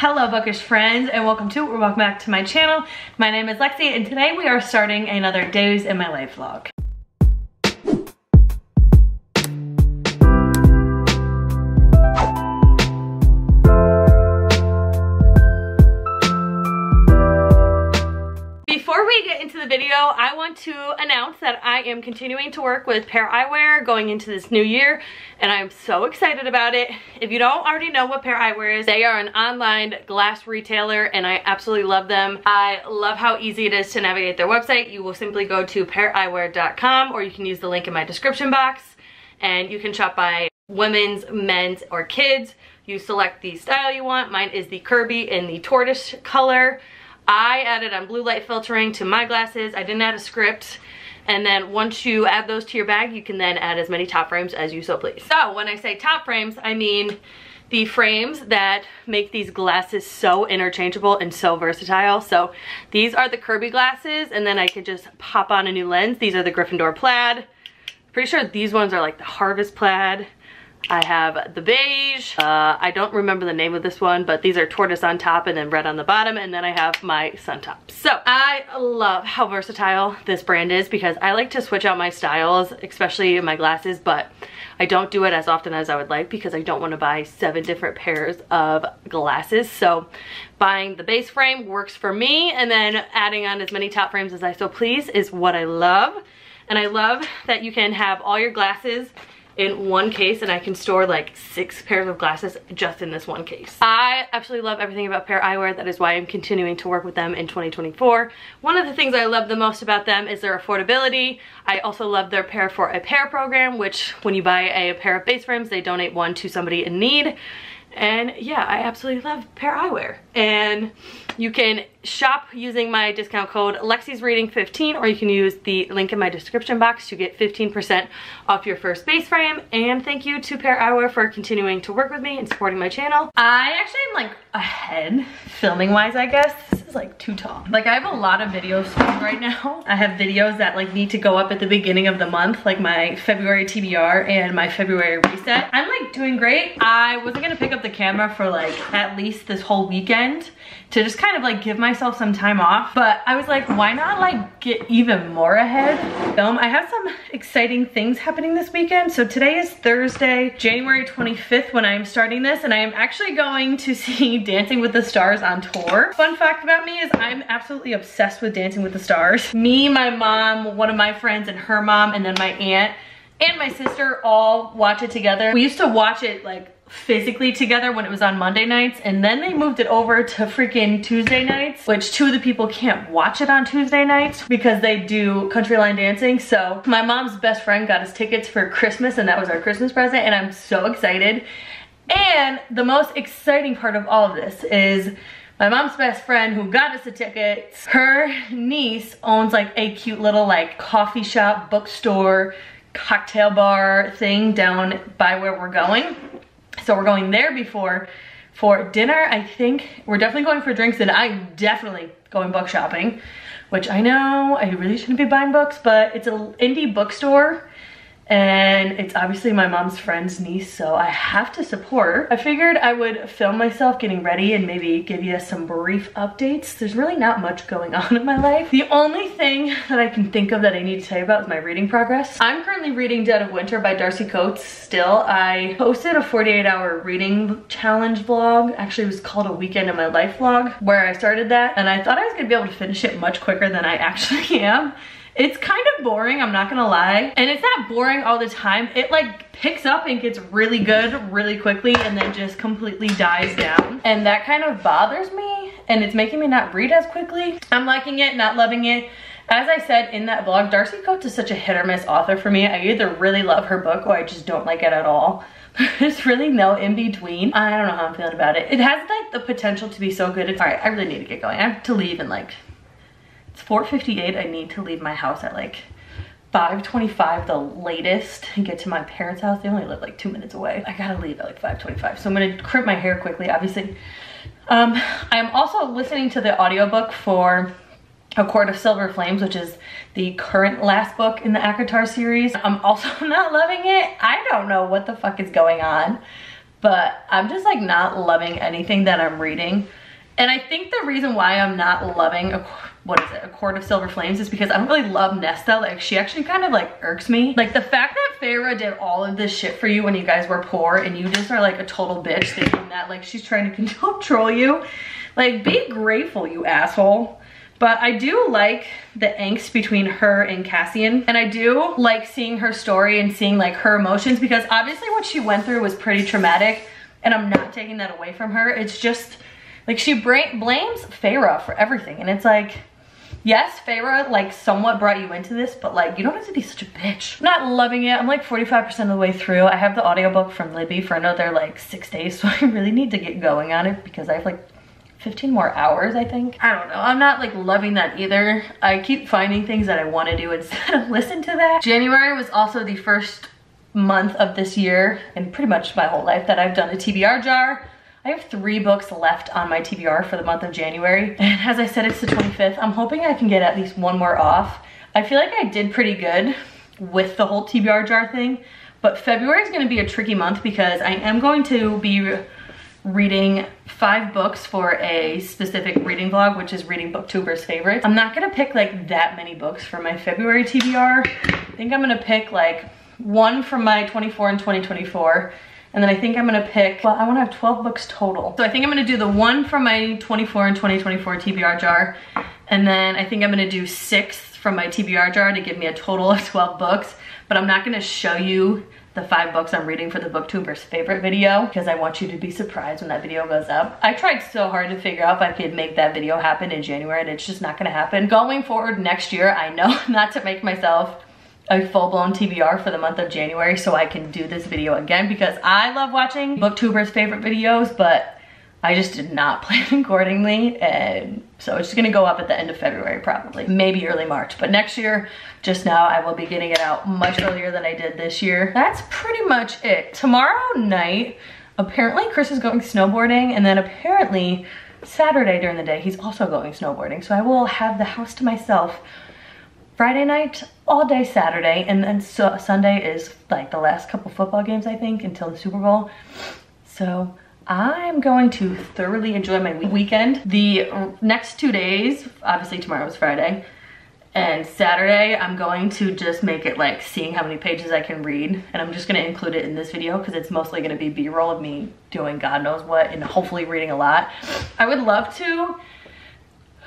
Hello bookish friends, and welcome back to my channel. My name is Lexi, and today we are starting another Days in My Life vlog. Before we get into the video, I want to announce that I am continuing to work with Pair Eyewear going into this new year, and I'm so excited about it. If you don't already know what Pair Eyewear is, they are an online glass retailer, and I absolutely love them. I love how easy it is to navigate their website. You will simply go to paireyewear.com, or you can use the link in my description box, and you can shop by women's, men's, or kids. You select the style you want. Mine is the Kirby in the tortoise color. I added on blue light filtering to my glasses. I didn't add a script. And then once you add those to your bag, you can then add as many top frames as you so please. So when I say top frames, I mean the frames that make these glasses so interchangeable and so versatile. So these are the Kirby glasses, and then I could just pop on a new lens. These are the Gryffindor plaid. Pretty sure these ones are like the Harvest plaid. I have the beige. I don't remember the name of this one, but these are tortoise on top and then red on the bottom, and then I have my sun top. So I love how versatile this brand is because I like to switch out my styles, especially in my glasses, but I don't do it as often as I would like because I don't want to buy 7 different pairs of glasses. So buying the base frame works for me, and then adding on as many top frames as I so please is what I love. And I love that you can have all your glasses in one case, and I can store like 6 pairs of glasses just in this one case. I absolutely love everything about Pair Eyewear. That is why I'm continuing to work with them in 2024. One of the things I love the most about them is their affordability. I also love their Pair for a Pair program, which when you buy a pair of base frames, they donate one to somebody in need. And yeah, I absolutely love Pair Eyewear. And you can shop using my discount code Lexi'sReading15, or you can use the link in my description box to get 15% off your first base frame. And thank you to Pair Eyewear for continuing to work with me and supporting my channel. I actually am like ahead filming wise, I guess. This is like too tall. Like I have a lot of videos filmed right now. I have videos that like need to go up at the beginning of the month, like my February TBR and my February reset. I'm like doing great. I wasn't gonna pick up the camera for like at least this whole weekend to just kind of like give myself some time off, but I was like, why not like get even more ahead? I have some exciting things happening this weekend. So today is Thursday, January 25th when I am starting this, and I am actually going to see Dancing with the Stars on tour. Fun fact about me is I'm absolutely obsessed with Dancing with the Stars. Me, my mom, one of my friends, and her mom, and then my aunt and my sister all watch it together. We used to watch it like physically together when it was on Monday nights, and then they moved it over to freaking Tuesday nights, which 2 of the people can't watch it on Tuesday nights because they do country line dancing. So my mom's best friend got us tickets for Christmas, and that was our Christmas present, and I'm so excited. And the most exciting part of all of this is my mom's best friend who got us the tickets, her niece owns like a cute little like coffee shop, bookstore, cocktail bar thing down by where we're going. So we're going there before for dinner. I think we're definitely going for drinks, and I'm definitely going book shopping, which I know I really shouldn't be buying books, but it's an indie bookstore, and it's obviously my mom's friend's niece, so I have to support her. I figured I would film myself getting ready and maybe give you some brief updates. There's really not much going on in my life. The only thing that I can think of that I need to tell you about is my reading progress. I'm currently reading Dead of Winter by Darcy Coates still. I posted a 48-hour reading challenge vlog. Actually, it was called A Weekend in My Life vlog, where I started that, and I thought I was gonna be able to finish it much quicker than I actually am. It's kind of boring, I'm not gonna lie. And it's not boring all the time. It like picks up and gets really good really quickly and then just completely dies down. And that kind of bothers me, and it's making me not read as quickly. I'm liking it, not loving it. As I said in that vlog, Darcy Coates is such a hit or miss author for me. I either really love her book or I just don't like it at all. There's really no in between. I don't know how I'm feeling about it. It has like the potential to be so good. All right, I really need to get going. I have to leave in like, it's 4:58. I need to leave my house at like 5:25 the latest and get to my parents' house. They only live like 2 minutes away. I gotta leave at like 5:25. So I'm gonna crimp my hair quickly, obviously. I'm also listening to the audiobook for A Court of Silver Flames, which is the current last book in the ACOTAR series. I'm also not loving it. I don't know what the fuck is going on, but I'm just like not loving anything that I'm reading. And I think the reason why I'm not loving A Court of Silver Flames is because I don't really love Nesta. Like, she actually kind of like irks me. Like, the fact that Feyre did all of this shit for you when you guys were poor and you just are like a total bitch thinking that like she's trying to control you. Like, be grateful, you asshole. But I do like the angst between her and Cassian. And I do like seeing her story and seeing like her emotions, because obviously what she went through was pretty traumatic, and I'm not taking that away from her. It's just like she blames Feyre for everything. And it's like, yes, Feyre like somewhat brought you into this, but like you don't have to be such a bitch. I'm not loving it. I'm like 45% of the way through. I have the audiobook from Libby for another like 6 days, so I really need to get going on it because I have like 15 more hours, I think. I don't know. I'm not like loving that either. I keep finding things that I want to do instead of listen to that. January was also the first month of this year, and pretty much my whole life, that I've done a TBR jar. I have 3 books left on my TBR for the month of January. And as I said, it's the 25th. I'm hoping I can get at least 1 more off. I feel like I did pretty good with the whole TBR jar thing, but February is going to be a tricky month because I am going to be reading 5 books for a specific reading vlog, which is Reading Booktuber's Favorites. I'm not gonna pick like that many books for my February TBR. I think I'm gonna pick like 1 from my 24 and 2024. And then I think I'm gonna pick, well, I wanna have 12 books total. So I think I'm gonna do the 1 from my 24 and 2024 TBR jar. And then I think I'm gonna do 6 from my TBR jar to give me a total of 12 books. But I'm not gonna show you the 5 books I'm reading for the Booktuber's Favorite video because I want you to be surprised when that video goes up. I tried so hard to figure out if I could make that video happen in January, and it's just not gonna happen. Going forward next year, I know not to make myself a full-blown TBR for the month of January so I can do this video again, because I love watching Booktuber's Favorite videos, but I just did not plan accordingly, and so it's just gonna go up at the end of February probably, maybe early March. But next year, just now, I will be getting it out much earlier than I did this year. That's pretty much it. Tomorrow night, apparently Chris is going snowboarding, and then apparently Saturday during the day, he's also going snowboarding. So I will have the house to myself Friday night, all day Saturday, and then Sunday is like the last couple football games, I think, until the Super Bowl. So I'm going to thoroughly enjoy my weekend. The next 2 days, obviously tomorrow is Friday, and Saturday I'm going to just make it like seeing how many pages I can read, and I'm just gonna include it in this video because it's mostly gonna be B-roll of me doing God knows what and hopefully reading a lot. I would love to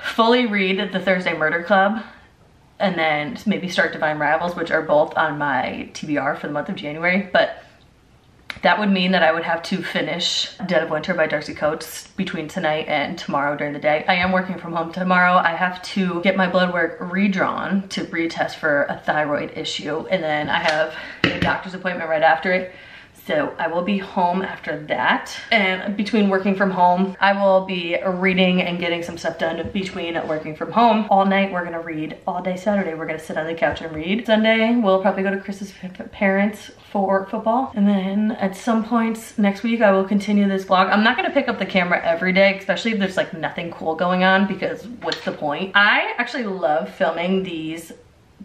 fully read the Thursday Murder Club and then maybe start Divine Rivals, which are both on my TBR for the month of January, but that would mean that I would have to finish Dead of Winter by Darcy Coates between tonight and tomorrow during the day. I am working from home tomorrow. I have to get my blood work redrawn to retest for a thyroid issue, and then I have a doctor's appointment right after it. So I will be home after that. And between working from home, I will be reading and getting some stuff done between working from home. All night, we're gonna read. All day Saturday, we're gonna sit on the couch and read. Sunday, we'll probably go to Chris's parents for football. And then at some points next week, I will continue this vlog. I'm not gonna pick up the camera every day, especially if there's like nothing cool going on, because what's the point? I actually love filming these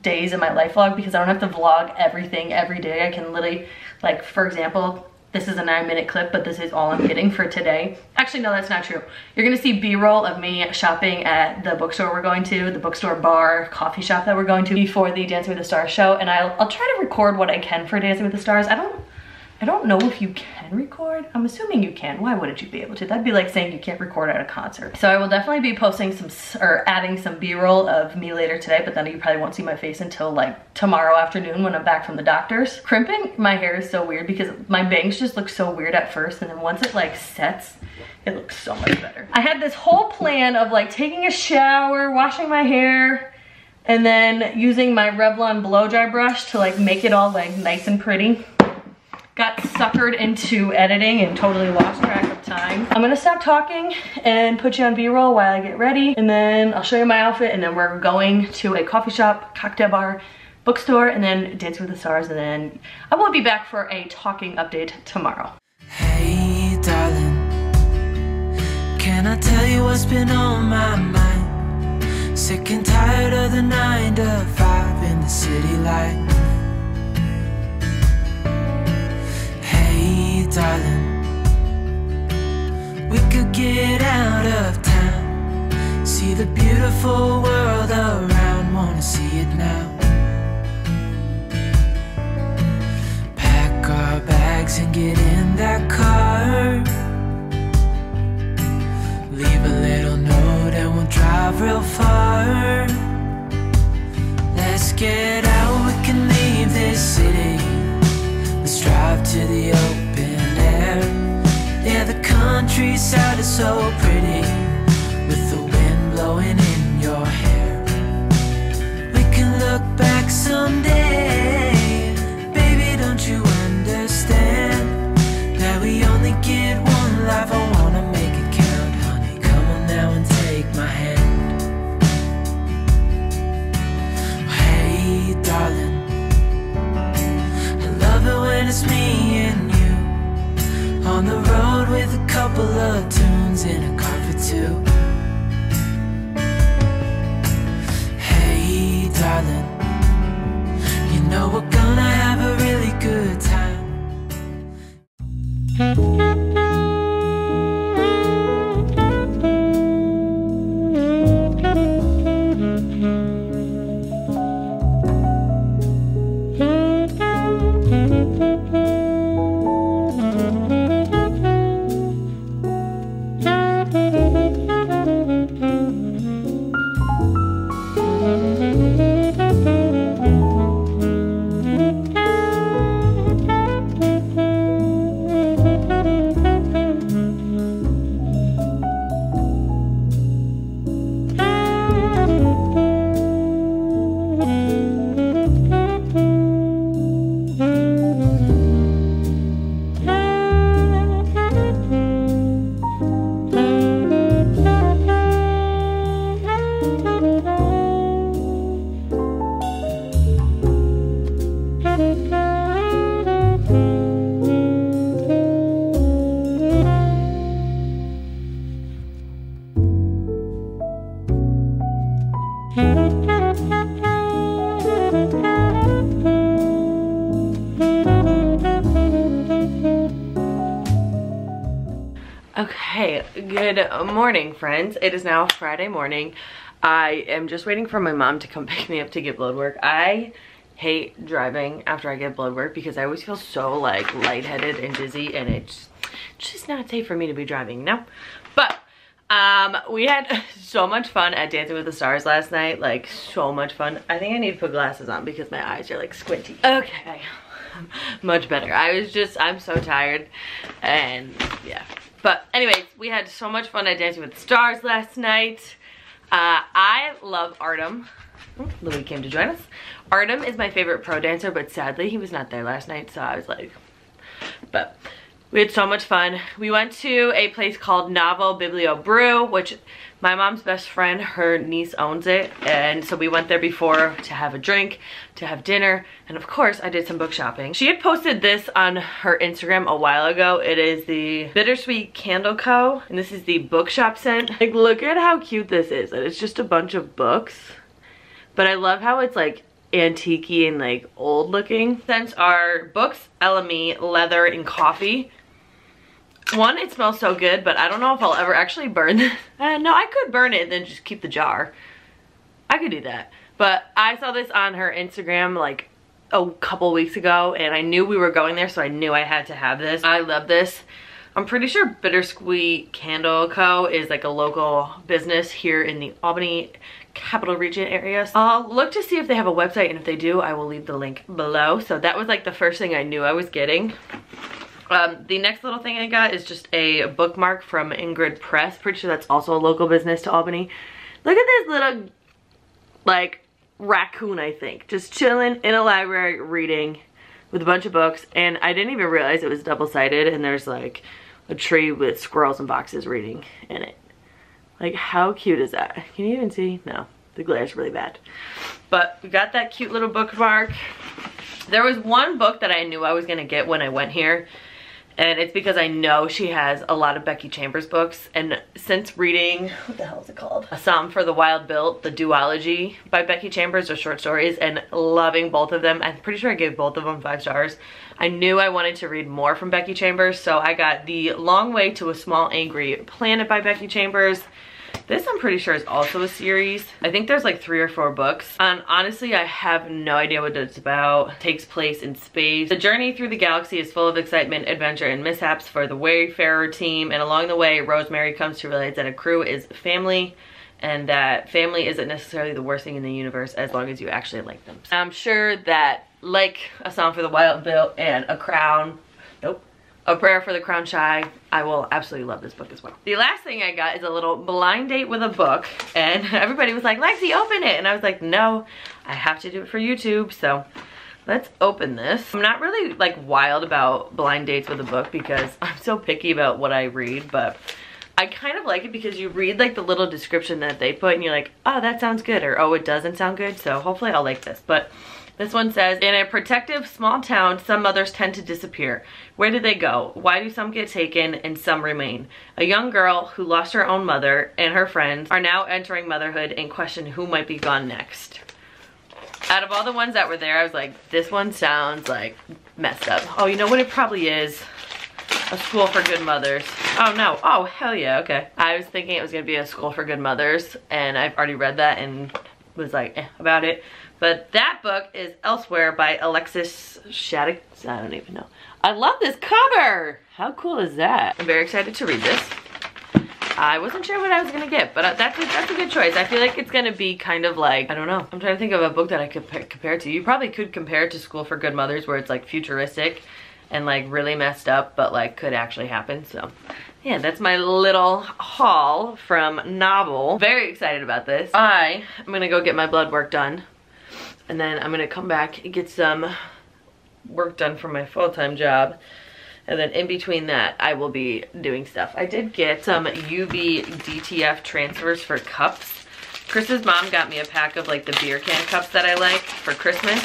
days in my life vlog because I don't have to vlog everything every day. I can literally, like, for example, this is a 9-minute clip, but this is all I'm getting for today. Actually, no, that's not true. You're gonna see B-roll of me shopping at the bookstore we're going to, the bookstore bar, coffee shop that we're going to before the Dancing with the Stars show, and I'll try to record what I can for Dancing with the Stars. I don't know if you can record. I'm assuming you can. Why wouldn't you be able to? That'd be like saying you can't record at a concert. So I will definitely be posting some, or adding some B-roll of me later today, but then you probably won't see my face until like tomorrow afternoon when I'm back from the doctor's. Crimping my hair is so weird because my bangs just look so weird at first, and then once it like sets, it looks so much better. I had this whole plan of like taking a shower, washing my hair, and then using my Revlon blow dry brush to like make it all like nice and pretty. Got suckered into editing and totally lost track of time. I'm gonna stop talking and put you on B-roll while I get ready, and then I'll show you my outfit, and then we're going to a coffee shop, cocktail bar, bookstore, and then Dance with the Stars, and then I will be back for a talking update tomorrow. Hey darling, can I tell you what's been on my mind? Sick and tired of the 9 to 5 in the city light. Darling, We could get out of town, see the beautiful world around, wanna see it now. Pack our bags and get in that car, leave a little note and we'll drive real far. Let's get out, we can leave this city. Let's drive to the open air. Yeah, the countryside is so pretty, with the wind blowing in your hair. We can look back someday, baby, don't you understand that we only get one life? I wanna make it count, honey, come on now and take my hand. Hey, darling, I love it when it's me and you on the road with a couple of tunes in a car for two. Hey, darling, you know we're gonna have a really good time. Okay, good morning, friends. It is now Friday morning. I am just waiting for my mom to come pick me up to get blood work. I hate driving after I get blood work because I always feel so like lightheaded and dizzy, and it's just not safe for me to be driving, you know? But we had so much fun at Dancing with the Stars last night, like so much fun. I think I need to put glasses on because my eyes are like squinty. Okay, much better. I'm so tired, and yeah. But anyways, we had so much fun at Dancing with the Stars last night. I love Artem. Louis came to join us. Artem is my favorite pro dancer, but sadly he was not there last night, so I was like, but we had so much fun. We went to a place called Novel Biblio Brew, which my mom's best friend, her niece owns it, and so we went there before to have a drink, to have dinner, and of course I did some book shopping. She had posted this on her Instagram a while ago. It is the Bittersweet Candle Co, and this is the bookshop scent. Like, look at how cute this is, and it's just a bunch of books, but I love how it's like antique-y and like old looking. Scents are books, LME, leather, and coffee. One, it smells so good, but I don't know if I'll ever actually burn this. No, I could burn it and then just keep the jar. I could do that. But I saw this on her Instagram like a couple weeks ago, and I knew we were going there, so I knew I had to have this. I love this. I'm pretty sure Bittersweet Candle Co. is like a local business here in the Albany Capital Region area. I'll look to see if they have a website, and if they do, I will leave the link below. So that was like the first thing I knew I was getting. The next little thing I got is just a bookmark from Ingrid Press. Pretty sure that's also a local business to Albany. Look at this little, like, raccoon, I think. Just chilling in a library reading with a bunch of books. And I didn't even realize it was double-sided, and there's, like, a tree with squirrels and foxes reading in it. Like, how cute is that? Can you even see? No, the glare's really bad. But we got that cute little bookmark. There was one book that I knew I was going to get when I went here And it's because I know she has a lot of Becky Chambers books, and since reading, what the hell is it called? A Psalm for the Wild Built, the duology by Becky Chambers, or short stories, and loving both of them. I'm pretty sure I gave both of them 5 stars. I knew I wanted to read more from Becky Chambers, so I got The Long Way to a Small Angry Planet by Becky Chambers. This I'm pretty sure is also a series. I think there's like 3 or 4 books. And honestly, I have no idea what it's about. It takes place in space. The journey through the galaxy is full of excitement, adventure, and mishaps for the Wayfarer team. And along the way, Rosemary comes to realize that a crew is family, and that family isn't necessarily the worst thing in the universe as long as you actually like them. So I'm sure that, like A Song for the Wild Built and A Prayer for the Crown Shy, I will absolutely love this book as well. The last thing I got is a little blind date with a book, and everybody was like, Lexi, open it. And I was like, no, I have to do it for YouTube. So let's open this. I'm not really like wild about blind dates with a book because I'm so picky about what I read, but I kind of like it because you read like the little description that they put and you're like, oh, that sounds good, or oh, it doesn't sound good. So hopefully I'll like this. But this one says, in a protective small town, some mothers tend to disappear. Where do they go? Why do some get taken and some remain? A young girl who lost her own mother and her friends are now entering motherhood and question who might be gone next. Out of all the ones that were there, I was like, this one sounds like messed up. Oh, you know what it probably is? A School for Good Mothers. Oh no, oh hell yeah, okay. I was thinking it was gonna be A School for Good Mothers, and I've already read that and was like, about it. But that book is Elsewhere by Alexis Shattuck. I don't even know. I love this cover. How cool is that? I'm very excited to read this. I wasn't sure what I was gonna get, but that's a good choice. I feel like it's gonna be kind of like, I don't know. I'm trying to think of a book that I could compare it to. You probably could compare it to School for Good Mothers, where it's like futuristic and like really messed up, but like could actually happen. So yeah, that's my little haul from Novel. Very excited about this. I'm gonna go get my blood work done. And then I'm gonna come back and get some work done for my full-time job. And then in between that, I will be doing stuff. I did get some UV DTF transfers for cups. Chris's mom got me a pack of like the beer can cups that I like for Christmas.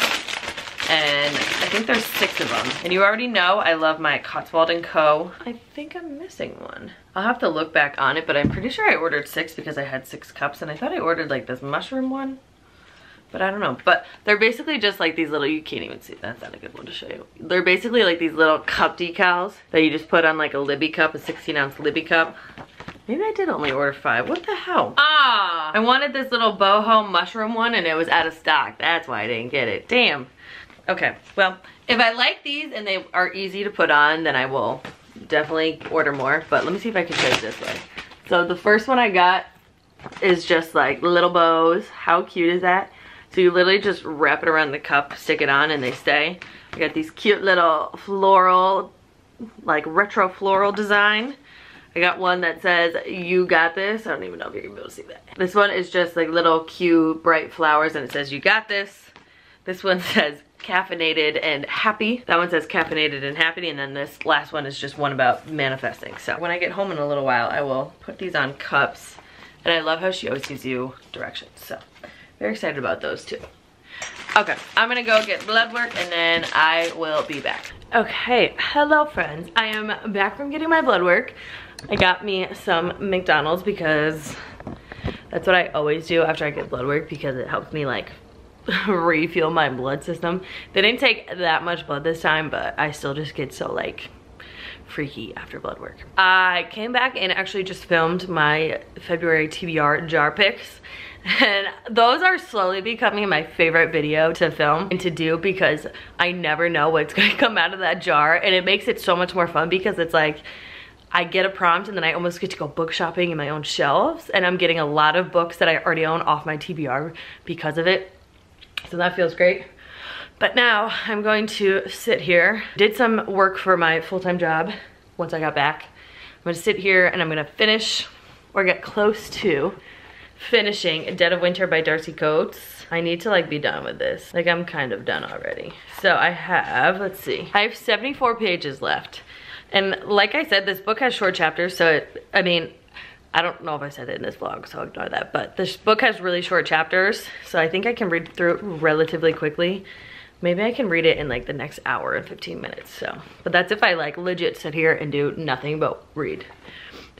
And I think there's 6 of them. And you already know I love my Cotswold & Co. I think I'm missing one. I'll have to look back on it, but I'm pretty sure I ordered 6 because I had 6 cups. And I thought I ordered like this mushroom one. But I don't know. But they're basically just like these little, you can't even see, that's not a good one to show you. They're basically like these little cup decals that you just put on like a Libby cup, a 16-ounce Libby cup. Maybe I did only order 5. What the hell? Ah! I wanted this little boho mushroom one and it was out of stock. That's why I didn't get it. Damn. Okay, well, if I like these and they are easy to put on, then I will definitely order more. But let me see if I can show you this way. So the first one I got is just like little bows. How cute is that? So you literally just wrap it around the cup, stick it on, and they stay. I got these cute little floral, like retro floral design. I got one that says, you got this. I don't even know if you're gonna be able to see that. This one is just like little cute bright flowers and it says, you got this. This one says, caffeinated and happy. That one says caffeinated and happy, and then this last one is just one about manifesting. So when I get home in a little while, I will put these on cups. And I love how she always gives you directions. So very excited about those too. Okay, I'm gonna go get blood work and then I will be back. Okay, hello friends. I am back from getting my blood work. I got me some McDonald's because that's what I always do after I get blood work, because it helps me like refuel my blood system. They didn't take that much blood this time, but I still just get so like freaky after blood work. I came back and actually just filmed my February TBR jar picks. And those are slowly becoming my favorite video to film and to do, because I never know what's gonna come out of that jar, and it makes it so much more fun because it's like I get a prompt and then I almost get to go book shopping in my own shelves, and I'm getting a lot of books that I already own off my TBR because of it. So that feels great. But now I'm going to sit here. Did some work for my full-time job once I got back. I'm gonna sit here and I'm gonna finish or get close to finishing Dead of Winter by Darcy Coates. I need to like be done with this. Like I'm kind of done already. So I have, let's see, I have 74 pages left. And like I said, this book has short chapters, so I mean, I don't know if I said it in this vlog, so ignore that, but this book has really short chapters, so I think I can read through it relatively quickly. maybe I can read it in like the next hour and 15 minutes. So, but that's if I like legit sit here and do nothing but read.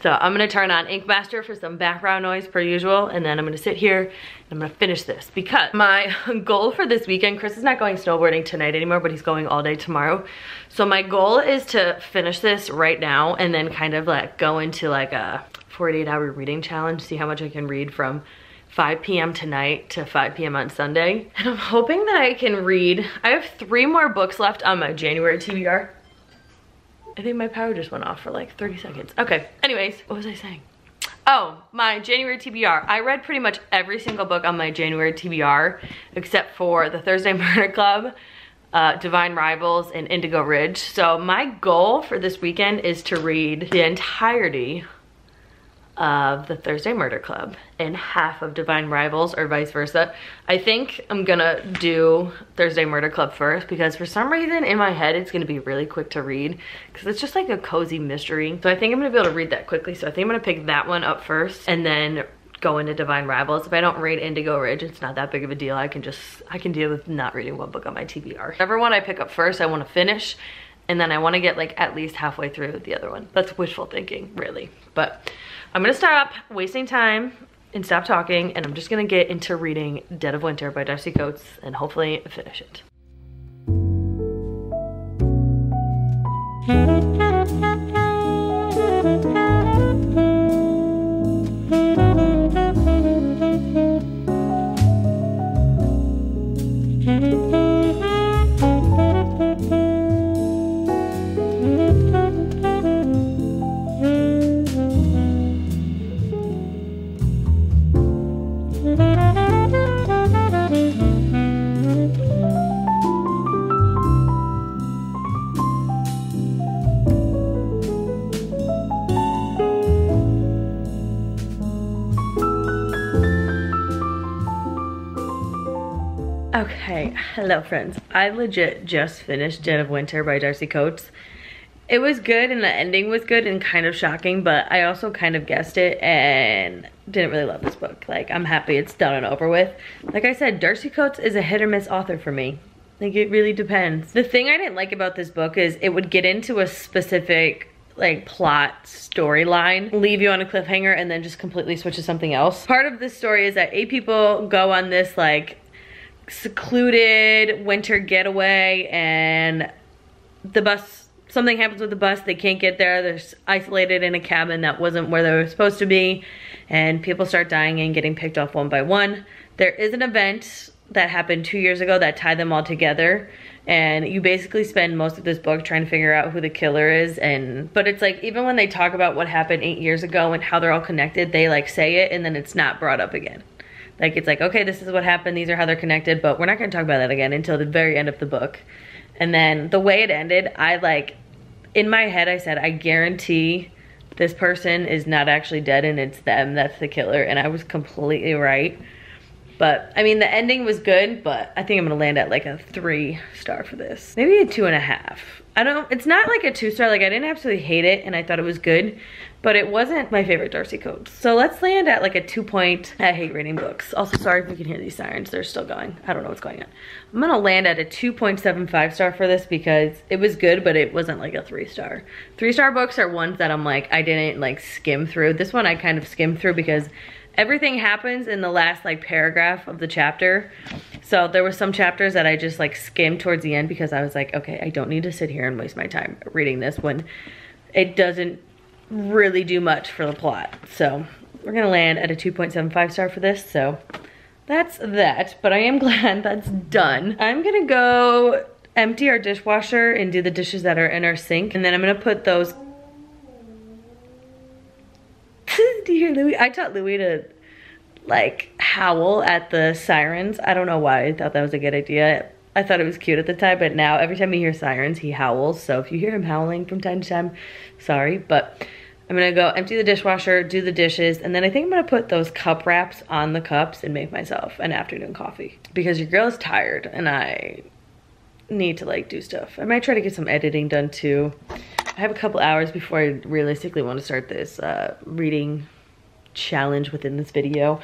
So I'm gonna turn on Ink Master for some background noise per usual, and then I'm gonna sit here and I'm gonna finish this because my goal for this weekend, Chris is not going snowboarding tonight anymore, but he's going all day tomorrow. So my goal is to finish this right now and then kind of like go into like a 48-hour reading challenge, see how much I can read from 5 p.m. tonight to 5 p.m. on Sunday. And I'm hoping that I can read, I have 3 more books left on my January TBR. I think my power just went off for like 30 seconds. Okay, anyways, what was I saying? Oh, my January TBR. I read pretty much every single book on my January TBR except for The Thursday Murder Club, Divine Rivals, and Indigo Ridge. So my goal for this weekend is to read the entirety of The Thursday Murder Club and half of Divine Rivals, or vice versa. I think I'm gonna do Thursday Murder Club first because for some reason in my head it's gonna be really quick to read because it's just like a cozy mystery. So I think I'm gonna be able to read that quickly. So I think I'm gonna pick that one up first and then go into Divine Rivals. If I don't read Indigo Ridge, it's not that big of a deal. I can deal with not reading one book on my TBR. Whatever one I pick up first, I wanna finish, and then I wanna get like at least halfway through the other one. That's wishful thinking, really. But I'm gonna stop wasting time and stop talking, and I'm just gonna get into reading Dead of Winter by Darcy Coates and hopefully finish it. Okay, hello friends. I legit just finished Dead of Winter by Darcy Coates. It was good and the ending was good and kind of shocking, but I also kind of guessed it and didn't really love this book. Like, I'm happy it's done and over with. Like I said, Darcy Coates is a hit or miss author for me. Like, it really depends. The thing I didn't like about this book is it would get into a specific like plot storyline, leave you on a cliffhanger, and then just completely switch to something else. Part of this story is that 8 people go on this like secluded winter getaway, and the bus, something happens with the bus, they can't get there, they're isolated in a cabin that wasn't where they were supposed to be, and people start dying and getting picked off one by one. There is an event that happened 2 years ago that tied them all together, and you basically spend most of this book trying to figure out who the killer is. But it's like, even when they talk about what happened 8 years ago and how they're all connected, they like say it and then it's not brought up again. Like, it's like, okay, this is what happened, these are how they're connected, but we're not gonna talk about that again until the very end of the book. And then the way it ended, I like, in my head I said, I guarantee this person is not actually dead and it's them that's the killer, and I was completely right. But I mean, the ending was good, but I think I'm gonna land at like a 3-star for this. Maybe a 2.5. It's not like a 2-star, like I didn't absolutely hate it and I thought it was good, but it wasn't my favorite Darcy Coates. So let's land at like a 2 point. I hate reading books. Also, sorry if you can hear these sirens, they're still going. I don't know what's going on. I'm gonna land at a 2.75 star for this because it was good, but it wasn't like a 3-star. 3-star books are ones that I'm like, I didn't like skim through. This one I kind of skimmed through because everything happens in the last like paragraph of the chapter. So there were some chapters that I just like skimmed towards the end because I was like, okay, I don't need to sit here and waste my time reading this when it doesn't really do much for the plot. So we're gonna land at a 2.75 star for this. So that's that, but I am glad that's done. I'm gonna go empty our dishwasher and do the dishes that are in our sink. And then I'm gonna put those do you hear Louis? I taught Louis to like howl at the sirens. I don't know why I thought that was a good idea. I thought it was cute at the time, but now every time he hears sirens, he howls. So if you hear him howling from time to time, sorry. But I'm gonna go empty the dishwasher, do the dishes, and then I think I'm gonna put those cup wraps on the cups and make myself an afternoon coffee. Because your girl is tired and I need to like do stuff. I might try to get some editing done too. I have a couple hours before I realistically want to start this reading challenge within this video.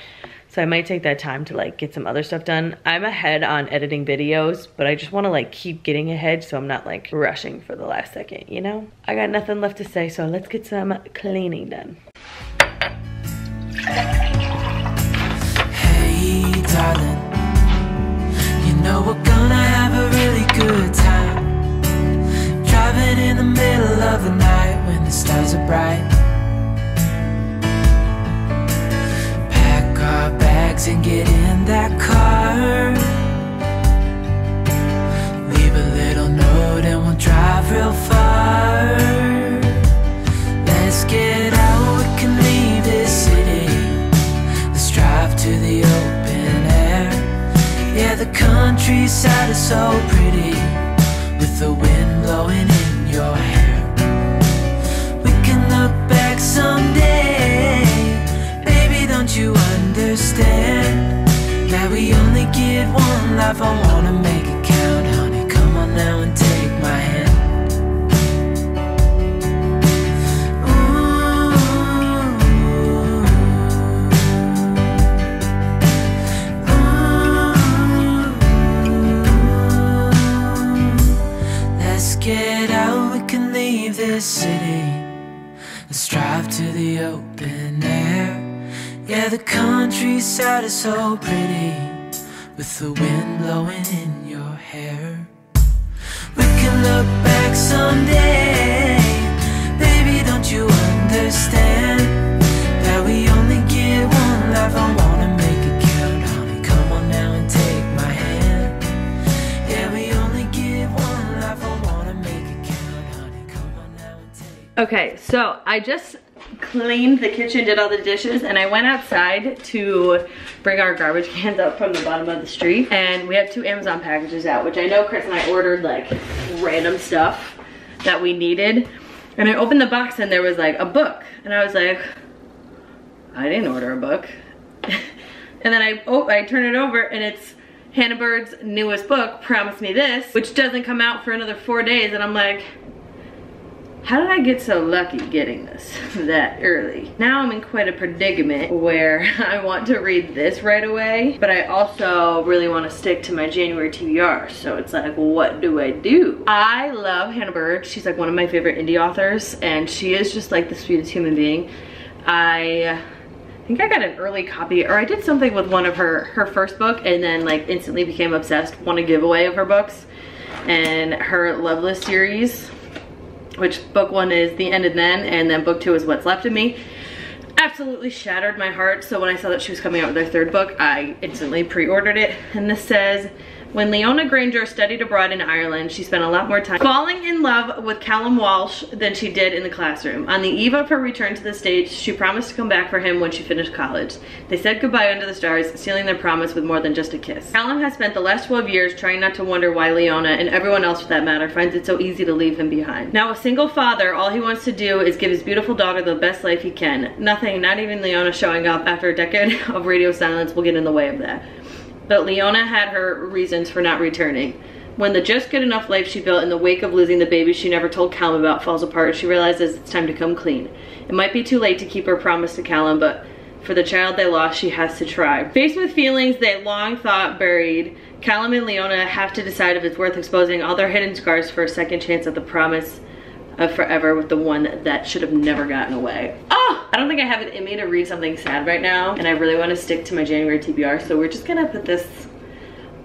So I might take that time to like get some other stuff done. I'm ahead on editing videos, but I just want to like keep getting ahead so I'm not like rushing for the last second, you know? I got nothing left to say, so let's get some cleaning done. Hey darling, you know we're gonna have a really good time, driving in the middle of the night when the stars are bright. Our bags and get in that car, leave a little note and we'll drive real far. Let's get out, we can leave this city, let's drive to the open air. Yeah, the countryside is so pretty, with the wind blowing in your hair. We can look back someday, baby, don't you understand that we only get one life? I wanna make it count, honey. Come on now and take my hand. Ooh, ooh. Let's get out, we can leave this city, let's drive to the open air. Yeah, the countryside is so pretty, with the wind blowing in your hair. We can look back someday, baby, don't you understand that we only get one life? I wanna make it count, honey. Come on now and take my hand. Yeah, we only get one life. I wanna make it count, honey. Come on now and take. Okay, so I just cleaned the kitchen, did all the dishes, and I went outside to bring our garbage cans up from the bottom of the street, and we have 2 Amazon packages out, which I know Chris and I ordered like random stuff that we needed, and I opened the box and there was like a book, and I was like, I didn't order a book. And then I turn it over and it's Hannah Bird's newest book, Promise Me This, which doesn't come out for another 4 days, and I'm like, how did I get so lucky getting this that early? Now I'm in quite a predicament where I want to read this right away, but I also really want to stick to my January TBR. So it's like, what do I do? I love Hannah Bird. She's like one of my favorite indie authors, and she is just like the sweetest human being. I think I got an early copy, or I did something with one of her first book and then like instantly became obsessed, won a giveaway of her books. And her Loveless series, which book 1 is The End and then book 2 is What's Left of Me, absolutely shattered my heart. So when I saw that she was coming out with her 3rd book, I instantly pre-ordered it. And this says, when Leona Granger studied abroad in Ireland, she spent a lot more time falling in love with Callum Walsh than she did in the classroom. On the eve of her return to the States, she promised to come back for him when she finished college. They said goodbye under the stars, sealing their promise with more than just a kiss. Callum has spent the last 12 years trying not to wonder why Leona, and everyone else for that matter, finds it so easy to leave him behind. Now a single father, all he wants to do is give his beautiful daughter the best life he can. Nothing, not even Leona showing up after a decade of radio silence, will get in the way of that. But Leona had her reasons for not returning. When the just good enough life she built in the wake of losing the baby she never told Callum about falls apart, she realizes it's time to come clean. It might be too late to keep her promise to Callum, but for the child they lost, she has to try. Faced with feelings they long thought buried, Callum and Leona have to decide if it's worth exposing all their hidden scars for a second chance at the promise of forever with the one that should have never gotten away. Oh, I don't think I have it in me to read something sad right now, and I really want to stick to my January TBR, so we're just gonna put this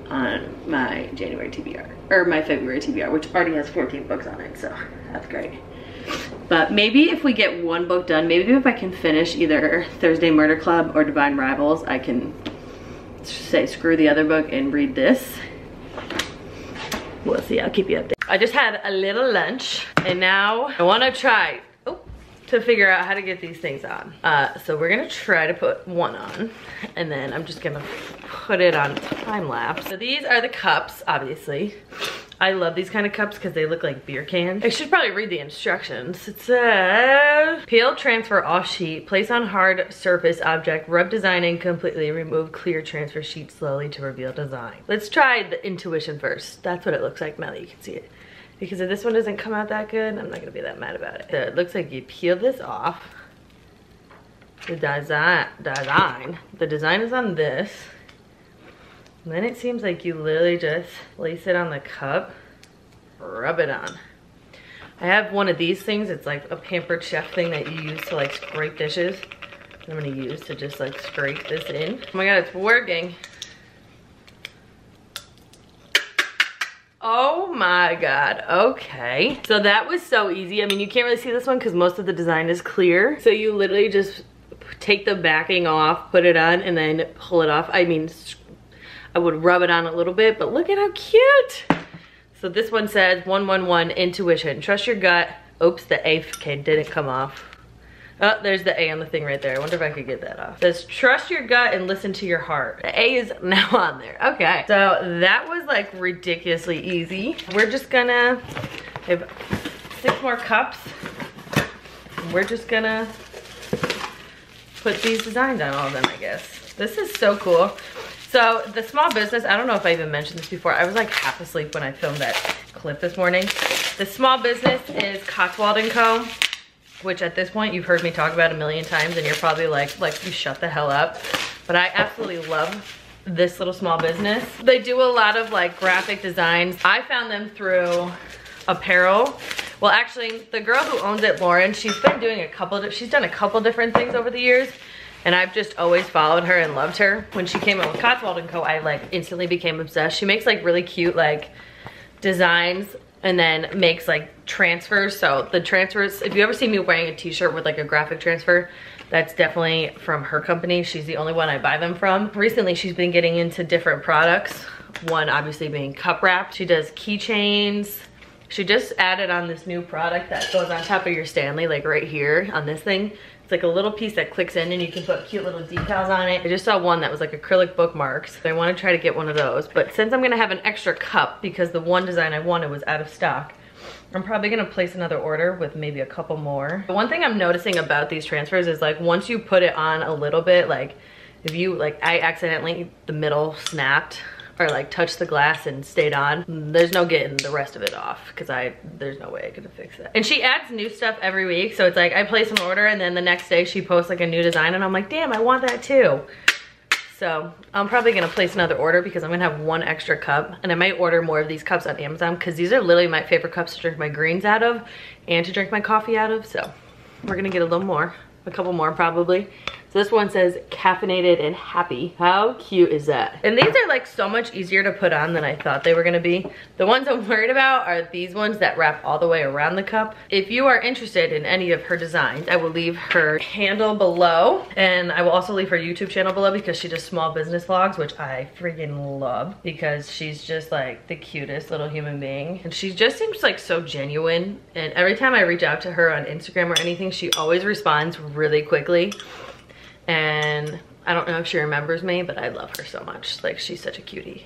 on my January TBR, or my February TBR, which already has 14 books on it, so that's great. But maybe if we get 1 book done, maybe if I can finish either Thursday Murder Club or Divine Rivals, I can say screw the other book and read this. We'll see, I'll keep you updated. I just had a little lunch, and now I want to try to figure out how to get these things on. So we're gonna try to put one on, and then I'm just gonna put it on time lapse. So these are the cups, obviously. I love these kind of cups because they look like beer cans. I should probably read the instructions. It says, peel, transfer off sheet, place on hard surface object, rub design in completely, remove clear, transfer sheet slowly to reveal design. Let's try the intuition first. That's what it looks like now that you can see it. Because if this one doesn't come out that good, I'm not gonna be that mad about it. So it looks like you peel this off. The design is on this. And then it seems like you literally just place it on the cup, rub it on. I have one of these things. It's like a Pampered Chef thing that you use to like scrape dishes. I'm gonna use to just like scrape this in. Oh my God, it's working. Oh my God, okay. So that was so easy. I mean, you can't really see this one because most of the design is clear. So you literally just take the backing off, put it on, and then pull it off. I mean, I would rub it on a little bit, but look at how cute. So this one says 111 intuition. Trust your gut. Oops, the A didn't come off. Oh, there's the A on the thing right there. I wonder if I could get that off. It says trust your gut and listen to your heart. The A is now on there. Okay, so that was like ridiculously easy. We're just gonna have 6 more cups. We're just gonna put these designs on all of them, I guess. This is so cool. So the small business, I don't know if I even mentioned this before. I was like half asleep when I filmed that clip this morning. The small business is Cotswold & Co., which at this point you've heard me talk about a million times and you're probably like you shut the hell up. But I absolutely love this little small business. They do a lot of like graphic designs. I found them through apparel. Well, actually the girl who owns it, Lauren, she's done a couple different things over the years. And I've just always followed her and loved her. When she came out with Cotswold & Co., I like instantly became obsessed. She makes like really cute like designs and then makes like transfers. So the transfers, if you ever see me wearing a t-shirt with like a graphic transfer, that's definitely from her company. She's the only one I buy them from. Recently, she's been getting into different products. One obviously being cup wrap. She does keychains. She just added on this new product that goes on top of your Stanley, like right here on this thing. It's like a little piece that clicks in and you can put cute little decals on it. I just saw one that was like acrylic bookmarks. So I want to try to get one of those. But since I'm going to have an extra cup because the one design I wanted was out of stock, I'm probably going to place another order with maybe a couple more. The one thing I'm noticing about these transfers is like once you put it on a little bit, like if you like, I accidentally, the middle snapped or like touched the glass and stayed on, there's no getting the rest of it off because there's no way I could have fixed that. And she adds new stuff every week. So it's like I place an order and then the next day she posts like a new design and I'm like, damn, I want that too. So I'm probably gonna place another order because I'm gonna have one extra cup and I might order more of these cups on Amazon because these are literally my favorite cups to drink my greens out of and to drink my coffee out of. So we're gonna get a little more, a couple more probably. So this one says caffeinated and happy. How cute is that? And these are like so much easier to put on than I thought they were gonna be. The ones I'm worried about are these ones that wrap all the way around the cup. If you are interested in any of her designs, I will leave her handle below and I will also leave her YouTube channel below because she does small business vlogs, which I freaking love because she's just like the cutest little human being. And she just seems like so genuine. And every time I reach out to her on Instagram or anything, she always responds really quickly. And I don't know if she remembers me, but I love her so much. Like, she's such a cutie.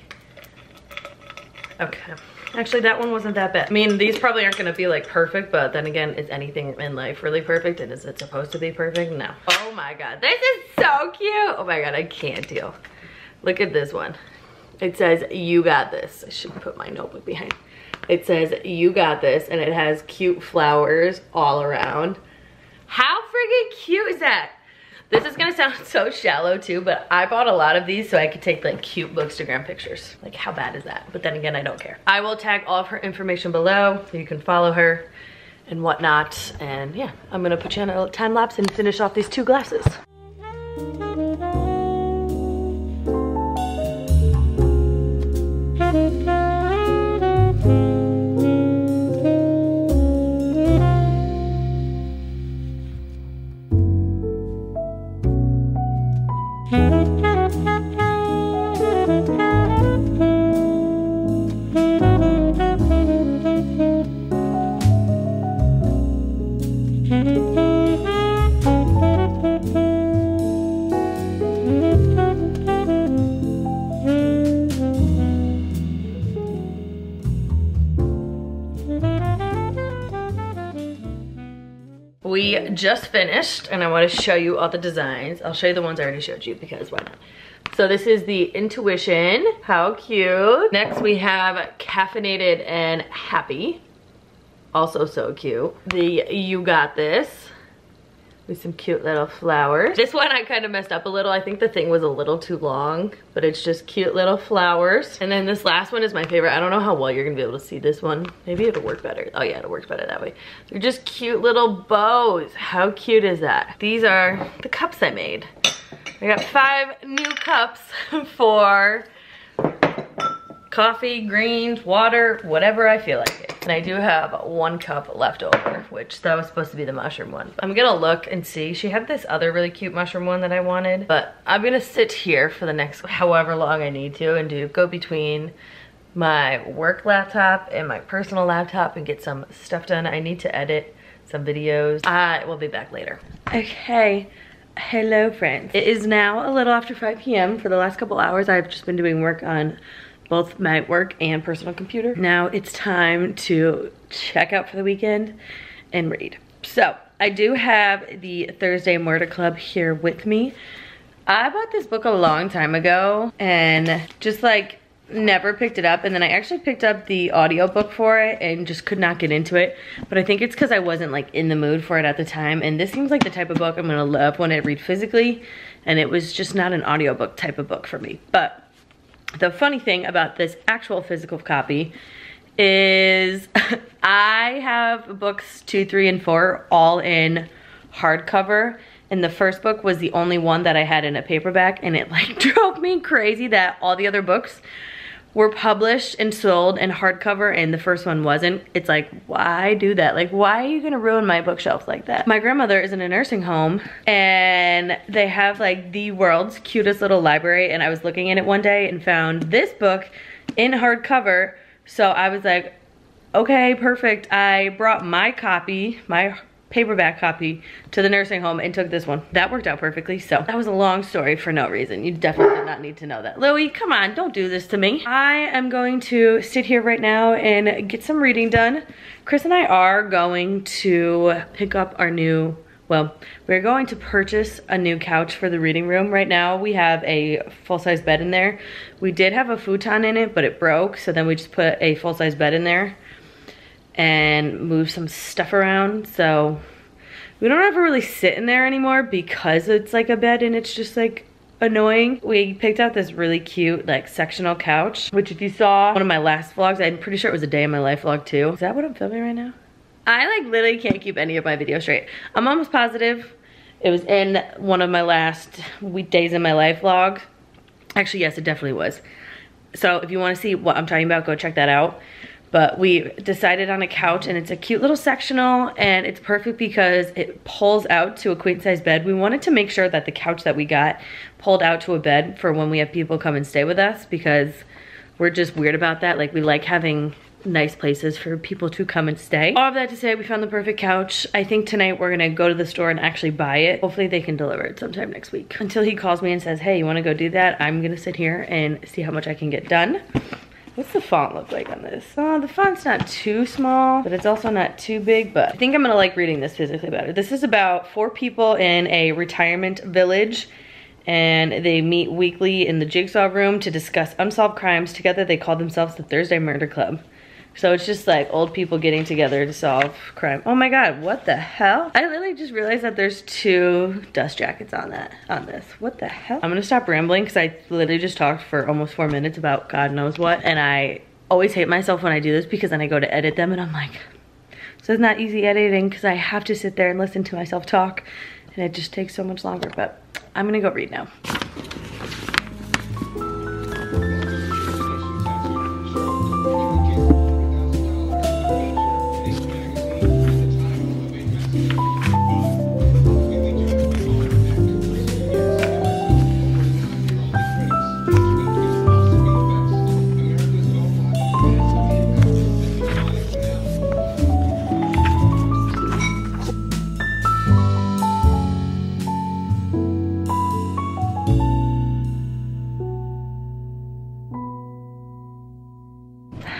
Okay. Actually, that one wasn't that bad. I mean, these probably aren't gonna be like perfect, but then again, is anything in life really perfect? And is it supposed to be perfect? No. Oh my God, this is so cute. Oh my God, I can't deal. Look at this one. It says, you got this. I should put my notebook behind. It says, you got this, and it has cute flowers all around. How freaking cute is that? This is gonna sound so shallow too, but I bought a lot of these so I could take like cute bookstagram pictures. Like how bad is that? But then again, I don't care. I will tag all of her information below so you can follow her and whatnot. And yeah, I'm gonna put you on a time lapse and finish off these 2 glasses. We just finished and I want to show you all the designs. I'll show you the ones I already showed you because why not? So this is the Intuition. How cute. Next we have Caffeinated and Happy. Also so cute. The You Got This. with some cute little flowers. This one I kind of messed up a little. I think the thing was a little too long, but it's just cute little flowers. And then this last one is my favorite. I don't know how well you're gonna be able to see this one. Maybe it'll work better. Oh yeah, it'll work better that way. They're just cute little bows. How cute is that? These are the cups I made. I got 5 new cups for coffee, greens, water, whatever I feel like it. And I do have 1 cup left over, which that was supposed to be the mushroom one. I'm gonna look and see. She had this other really cute mushroom one that I wanted, but I'm gonna sit here for the next however long I need to and go between my work laptop and my personal laptop and get some stuff done. I need to edit some videos. I will be back later. Okay. Hello friends. It is now a little after 5 p.m. For the last couple hours I've just been doing work on both my work and personal computer. Now it's time to check out for the weekend and read. So I do have the Thursday Murder Club here with me. I bought this book a long time ago and just like never picked it up, and then I actually picked up the audiobook for it and just could not get into it. But I think it's because I wasn't like in the mood for it at the time, and this seems like the type of book I'm gonna love when I read physically, and it was just not an audiobook type of book for me. But the funny thing about this actual physical copy is I have books 2, 3, and 4 all in hardcover, and the first book was the only one that I had in a paperback, and it like drove me crazy that all the other books were published and sold in hardcover and the first one wasn't. It's like, why do that? Like, why are you gonna ruin my bookshelf like that? My grandmother is in a nursing home and they have like the world's cutest little library, and I was looking at it one day and found this book in hardcover. So I was like, okay, perfect. I brought my copy, my paperback copy, to the nursing home and took this one. That worked out perfectly. So that was a long story for no reason. You definitely did not need to know that. Louie, come on, don't do this to me. I am going to sit here right now and get some reading done. Chris and I are going to pick up our new, well, we're going to purchase a new couch for the reading room. Right now we have a full-size bed in there. We did have a futon in it, but it broke, so then we just put a full-size bed in there and move some stuff around. So we don't ever really sit in there anymore because it's like a bed and it's just like annoying. We picked out this really cute like sectional couch, which if you saw one of my last vlogs, I'm pretty sure it was a day in my life vlog too. Is that what I'm filming right now? I like literally can't keep any of my videos straight. I'm almost positive it was in one of my last weekdays in my life vlogs. Actually, yes, it definitely was. So if you want to see what I'm talking about, go check that out. But we decided on a couch, and it's a cute little sectional, and it's perfect because it pulls out to a queen size bed. We wanted to make sure that the couch that we got pulled out to a bed for when we have people come and stay with us, because we're just weird about that. Like, we like having nice places for people to come and stay. All of that to say, we found the perfect couch. I think tonight we're gonna go to the store and actually buy it. Hopefully they can deliver it sometime next week. Until he calls me and says, hey, you wanna go do that? I'm gonna sit here and see how much I can get done. What's the font look like on this? Oh, the font's not too small, but it's also not too big, but I think I'm gonna like reading this physically better. This is about 4 people in a retirement village, and they meet weekly in the Jigsaw room to discuss unsolved crimes. Together they call themselves the Thursday Murder Club. So it's just like old people getting together to solve crime. Oh my God, what the hell? I literally just realized that there's 2 dust jackets on this. What the hell? I'm gonna stop rambling because I literally just talked for almost 4 minutes about God knows what. And I always hate myself when I do this because then I go to edit them and I'm like, so it's not easy editing because I have to sit there and listen to myself talk, and it just takes so much longer. But I'm gonna go read now.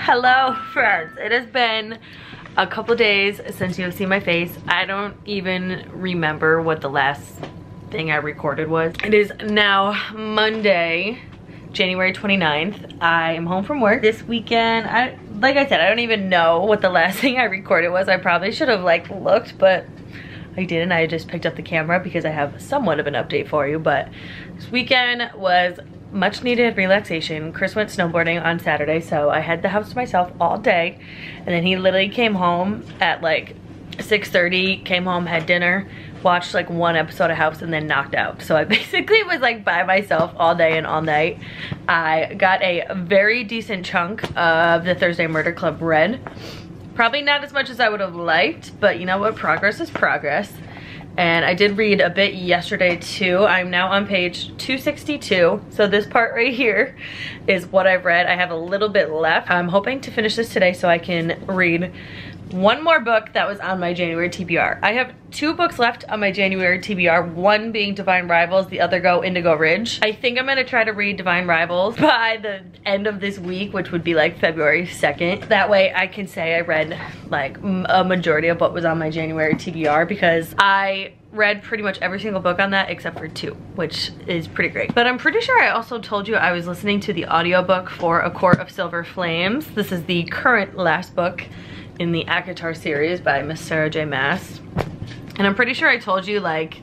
Hello friends, it has been a couple days since you have seen my face. I don't even remember what the last thing I recorded was. It is now Monday, January 29th. I am home from work this weekend. Like I said, I don't even know what the last thing I recorded was. I probably should have like looked, but I didn't. I just picked up the camera because I have somewhat of an update for you, but this weekend was much needed relaxation. Chris went snowboarding on Saturday, so I had the house to myself all day, and then he literally came home at like 6:30, came home, had dinner, watched like one episode of House, and then knocked out. So I basically was like by myself all day and all night. I got a very decent chunk of the Thursday Murder Club read. Probably not as much as I would have liked, but you know what, progress is progress. And I did read a bit yesterday too. I'm now on page 262. So this part right here is what I've read. I have a little bit left. I'm hoping to finish this today so I can read one more book that was on my January TBR. I have 2 books left on my January TBR, one being Divine Rivals, the other go Indigo Ridge. I think I'm gonna try to read Divine Rivals by the end of this week, which would be like February 2nd. That way I can say I read like a majority of what was on my January TBR, because I read pretty much every single book on that except for 2, which is pretty great. But I'm pretty sure I also told you I was listening to the audiobook for A Court of Silver Flames. This is the current last book in the ACOTAR series by Miss Sarah J. Maas. And I'm pretty sure I told you like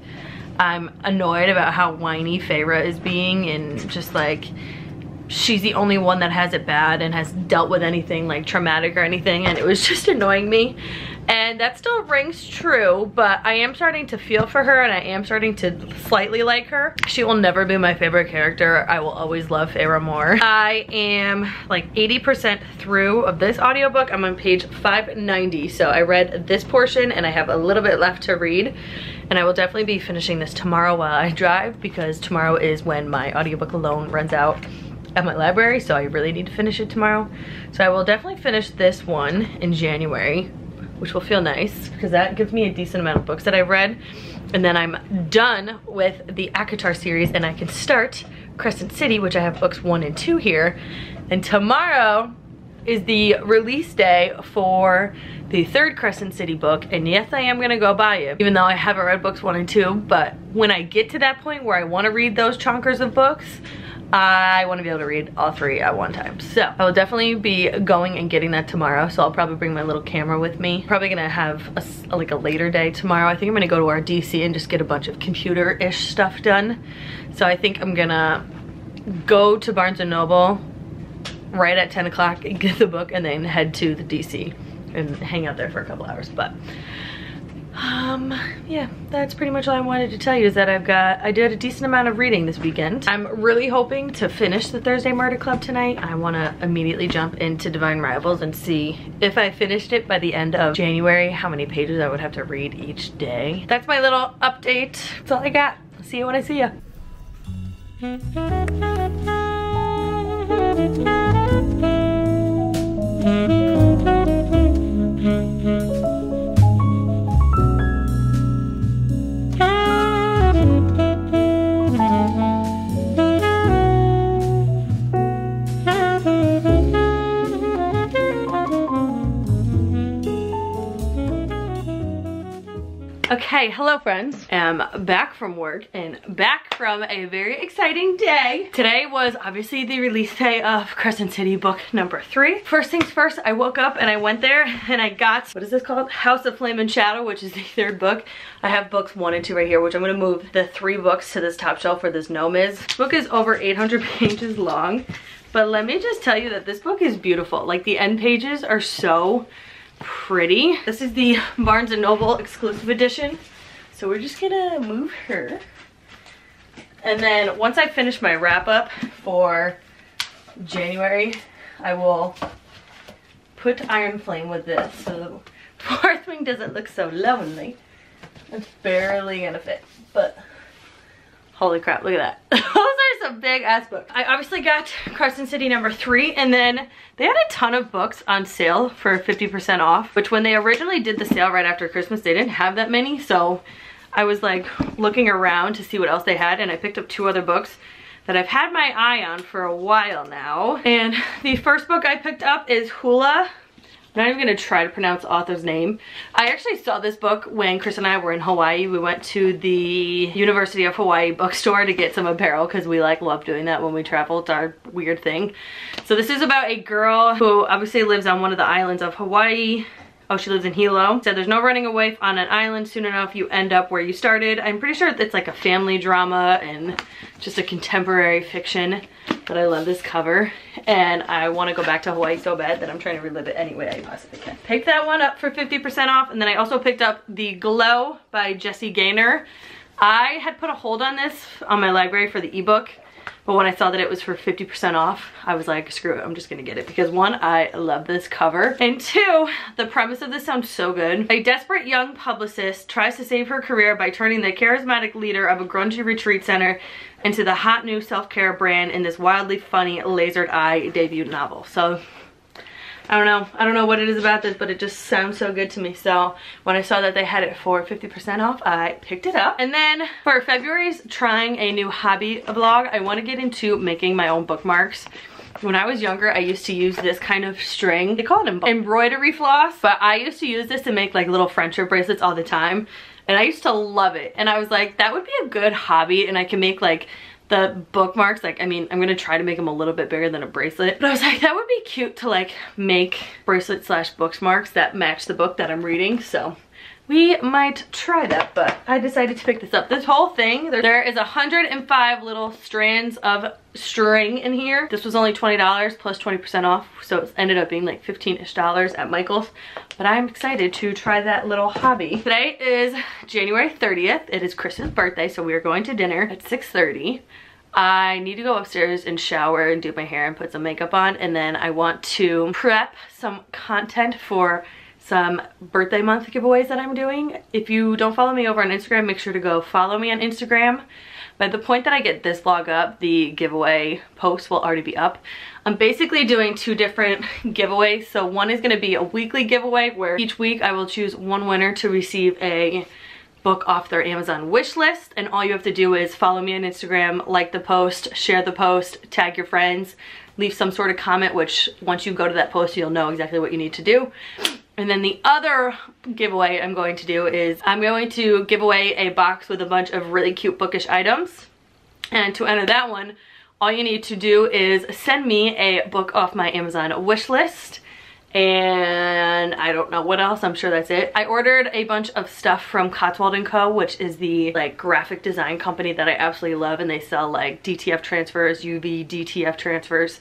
I'm annoyed about how whiny Feyre is being, and just like she's the only one that has it bad and has dealt with anything like traumatic or anything, and it was just annoying me. And that still rings true, but I am starting to feel for her, and I am starting to slightly like her. She will never be my favorite character. I will always love Feyre more. I am like 80% through of this audiobook. I'm on page 590, so I read this portion and I have a little bit left to read. And I will definitely be finishing this tomorrow while I drive, because tomorrow is when my audiobook loan runs out at my library, so I really need to finish it tomorrow. So I will definitely finish this one in January, which will feel nice because that gives me a decent amount of books that I've read. And then I'm done with the ACOTAR series and I can start Crescent City, which I have books 1 and 2 here. And tomorrow is the release day for the 3rd Crescent City book. And yes, I am gonna go buy it, even though I haven't read books 1 and 2. But when I get to that point where I wanna read those chonkers of books, I want to be able to read all 3 at one time. So I will definitely be going and getting that tomorrow. So I'll probably bring my little camera with me. Probably gonna have a later day tomorrow. I think I'm gonna go to our DC and just get a bunch of computer-ish stuff done. So I think I'm gonna go to Barnes & Noble right at 10 o'clock and get the book, and then head to the DC and hang out there for a couple hours. But yeah, that's pretty much all I wanted to tell you, is that I did a decent amount of reading this weekend. I'm really hoping to finish the Thursday Murder Club tonight. I want to immediately jump into Divine Rivals and see if I finished it by the end of January, how many pages I would have to read each day. That's my little update. That's all I got. See you when I see you. Okay, hello friends. I'm back from work and back from a very exciting day. Today was obviously the release day of Crescent City book number 3. First things first, I woke up and I went there and I got, what is this called? House of Flame and Shadow, which is the 3rd book. I have books 1 and 2 right here, which I'm gonna move the 3 books to this top shelf where this gnome is. This book is over 800 pages long, but let me just tell you that this book is beautiful. Like, the end pages are so pretty. This is the Barnes & Noble exclusive edition. So we're just gonna move her. And then once I finish my wrap up for January, I will put Iron Flame with this so the 4th wing doesn't look so lonely. It's barely gonna fit, but holy crap, look at that. Those are some big ass books. I obviously got Crescent City number 3, and then they had a ton of books on sale for 50% off, which when they originally did the sale right after Christmas, they didn't have that many. So I was like looking around to see what else they had, and I picked up 2 other books that I've had my eye on for a while now. And the first book I picked up is Hula. I'm not even gonna try to pronounce the author's name. I actually saw this book when Chris and I were in Hawaii. We went to the University of Hawaii bookstore to get some apparel because we like love doing that when we travel. It's our weird thing. So this is about a girl who obviously lives on one of the islands of Hawaii. Oh, she lives in Hilo. Said there's no running away on an island. Soon enough, you end up where you started. I'm pretty sure it's like a family drama and just a contemporary fiction. But I love this cover. And I want to go back to Hawaii so bad that I'm trying to relive it any way I possibly can. Picked that one up for 50% off. And then I also picked up The Glow by Jessie Gaynor. I had put a hold on this on my library for the ebook. But when I saw that it was for 50% off, I was like, screw it, I'm just gonna get it. Because one, I love this cover. And two, the premise of this sounds so good. A desperate young publicist tries to save her career by turning the charismatic leader of a grungy retreat center into the hot new self-care brand in this wildly funny lasered eye debut novel. So, I don't know what it is about this, but it just sounds so good to me. So when I saw that they had it for 50% off, I picked it up. And then for February's trying a new hobby vlog, I want to get into making my own bookmarks. When I was younger, I used to use this kind of string. They call it embroidery floss, but I used to use this to make like little friendship bracelets all the time. And I used to love it. And I was like, that would be a good hobby, and I can make like the bookmarks, like, I mean, I'm gonna try to make them a little bit bigger than a bracelet, but I was like, that would be cute to like make bracelet slash bookmarks that match the book that I'm reading. So we might try that, but I decided to pick this up. This whole thing, there is 105 little strands of string in here. This was only $20 plus 20% off, so it ended up being like $15-ish at Michael's. But I'm excited to try that little hobby. Today is January 30th. It is Kristen's birthday, so we are going to dinner at 6:30. I need to go upstairs and shower and do my hair and put some makeup on, and then I want to prep some content for some birthday month giveaways that I'm doing. If you don't follow me over on Instagram, make sure to go follow me on Instagram. By the point that I get this vlog up, the giveaway post will already be up. I'm basically doing two different giveaways. So one is gonna be a weekly giveaway where each week I will choose one winner to receive a book off their Amazon wish list. And all you have to do is follow me on Instagram, like the post, share the post, tag your friends, leave some sort of comment, which once you go to that post, you'll know exactly what you need to do. And then the other giveaway I'm going to do is I'm going to give away a box with a bunch of really cute bookish items. And to enter that one, all you need to do is send me a book off my Amazon wish list. And I don't know what else, I'm sure that's it. I ordered a bunch of stuff from Cotswold & Co., which is the like graphic design company that I absolutely love, and they sell like DTF transfers, UV DTF transfers.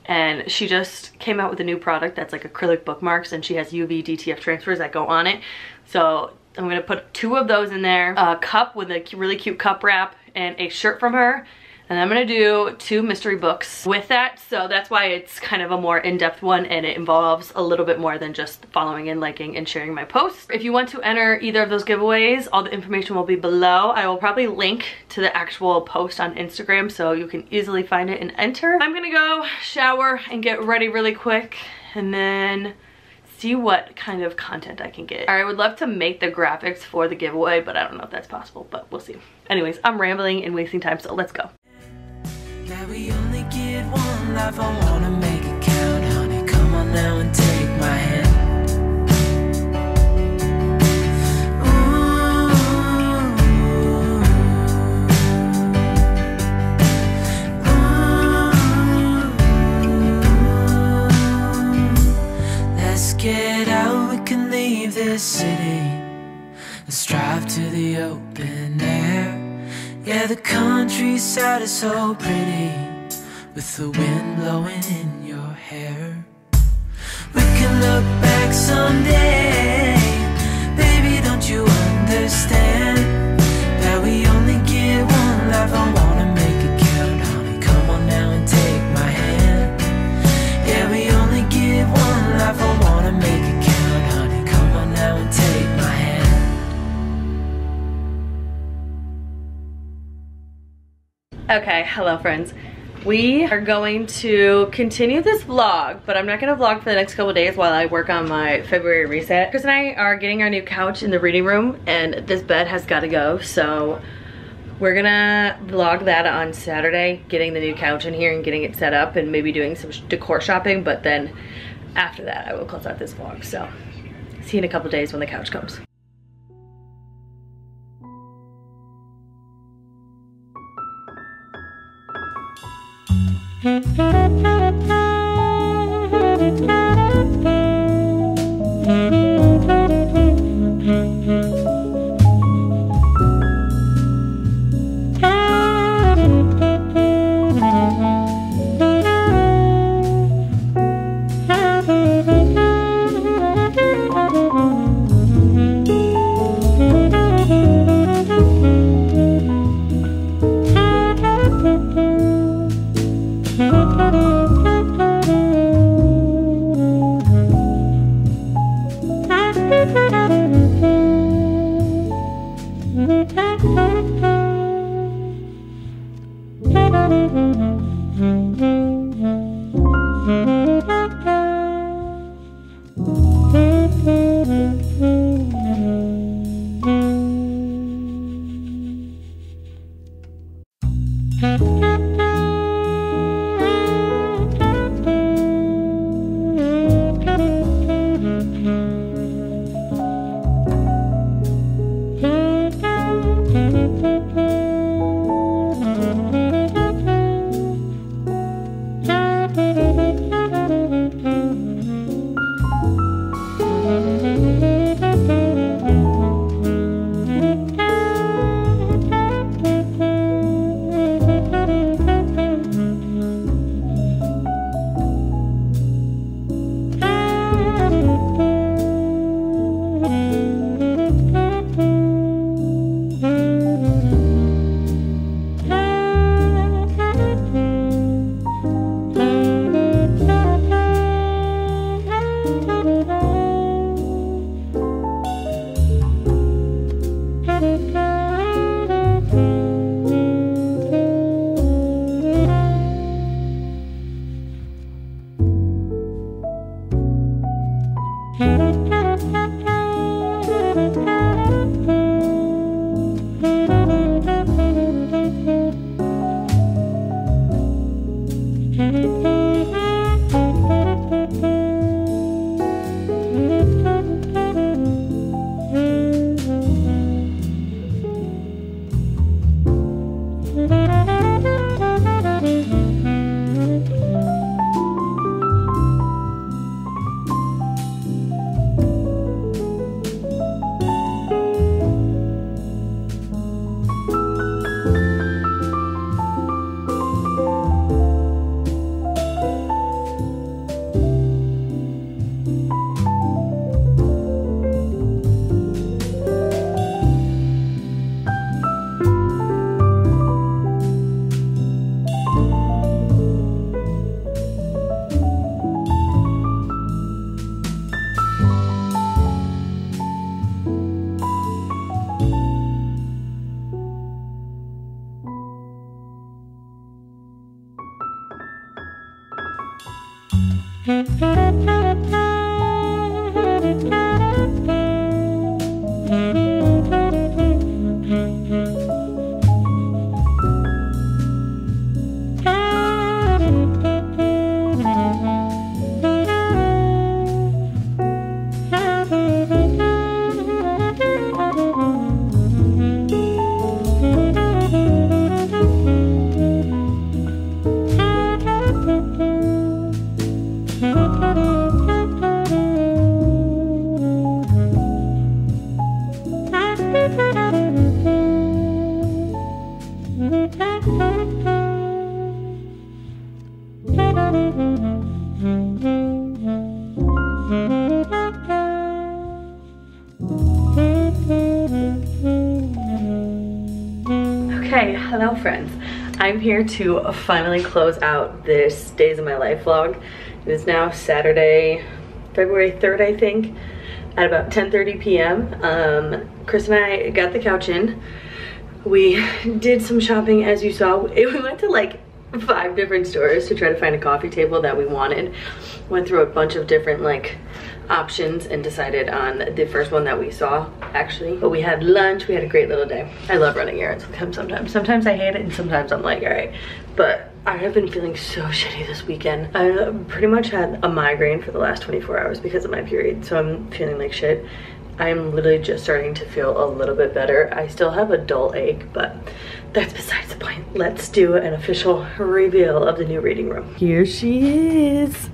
And she just came out with a new product that's like acrylic bookmarks, and she has UV DTF transfers that go on it. So I'm gonna put 2 of those in there, a cup with a really cute cup wrap, and a shirt from her. And I'm gonna do 2 mystery books with that, so that's why it's kind of a more in-depth one, and it involves a little bit more than just following and liking and sharing my posts. If you want to enter either of those giveaways, all the information will be below. I will probably link to the actual post on Instagram so you can easily find it and enter. I'm gonna go shower and get ready really quick, and then see what kind of content I can get. I would love to make the graphics for the giveaway, but I don't know if that's possible, but we'll see. Anyways, I'm rambling and wasting time, so let's go. Yeah, we only get one life, I wanna make it count, honey. Come on now and take my hand. Let's get out, we can leave this city. Let's drive to the open air. Yeah, the countryside is so pretty, with the wind blowing in your hair. We can look back someday, baby, don't you understand that we only get one life, I wanna make it count, honey. Come on now and take my hand. Yeah, we only get one life, I wanna make it count, honey. Come on now and take my hand. Okay, hello friends. We are going to continue this vlog, but I'm not gonna vlog for the next couple days while I work on my February reset. Chris and I are getting our new couch in the reading room, and this bed has gotta go, so we're gonna vlog that on Saturday, getting the new couch in here and getting it set up and maybe doing some decor shopping, but then after that I will close out this vlog. So see you in a couple days when the couch comes. Okay, hello friends. I'm here to finally close out this Days of My Life vlog. It is now Saturday, February 3rd, I think, at about 10:30 p.m. Chris and I got the couch in. We did some shopping, as you saw. We went to like 5 different stores to try to find a coffee table that we wanted. Went through a bunch of different like options and decided on the first one that we saw, actually. But we had lunch, we had a great little day. I love running errands with him sometimes. Sometimes I hate it and sometimes I'm like, all right. But I have been feeling so shitty this weekend. I pretty much had a migraine for the last 24 hours because of my period, so I'm feeling like shit. I'm literally just starting to feel a little bit better. I still have a dull ache, but that's besides the point. Let's do an official reveal of the new reading room. Here she is.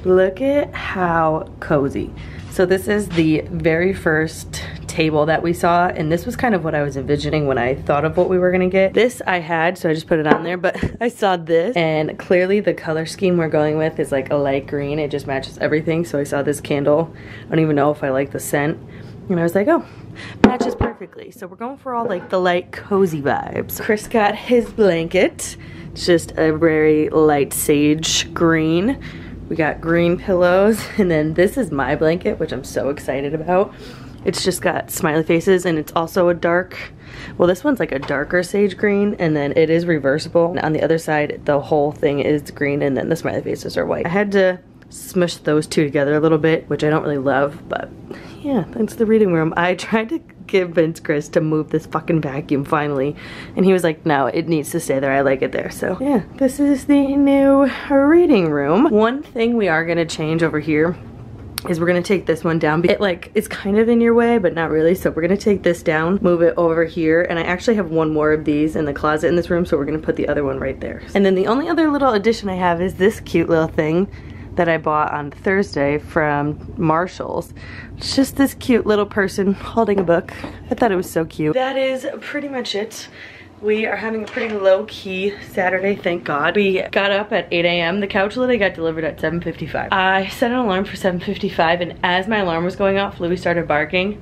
Look at how cozy. So this is the very first table that we saw, and this was kind of what I was envisioning when I thought of what we were gonna get. This I had, so I just put it on there, but I saw this, and clearly the color scheme we're going with is like a light green. It just matches everything, so I saw this candle. I don't even know if I like the scent, and I was like, oh, matches perfectly. So we're going for all like the light cozy vibes. Chris got his blanket. It's just a very light sage green. We got green pillows, and then this is my blanket, which I'm so excited about. It's just got smiley faces, and it's also a dark Well, this one's like a darker sage green, and then it is reversible. And on the other side, the whole thing is green, and then the smiley faces are white. I had to smush those two together a little bit, which I don't really love, but yeah, that's the reading room. I tried to convince Chris to move this fucking vacuum finally, and he was like, no, it needs to stay there. I like it there. So yeah, this is the new reading room. One thing we are gonna change over here is we're gonna take this one down. It like, it's kind of in your way, but not really. So we're gonna take this down, move it over here, and I actually have one more of these in the closet in this room, so we're gonna put the other one right there. And then the only other little addition I have is this cute little thing that I bought on Thursday from Marshall's. It's just this cute little person holding a book. I thought it was so cute. That is pretty much it. We are having a pretty low-key Saturday, thank God. We got up at 8 a.m. The couch literally got delivered at 7:55. I set an alarm for 7:55, and as my alarm was going off, Louis started barking.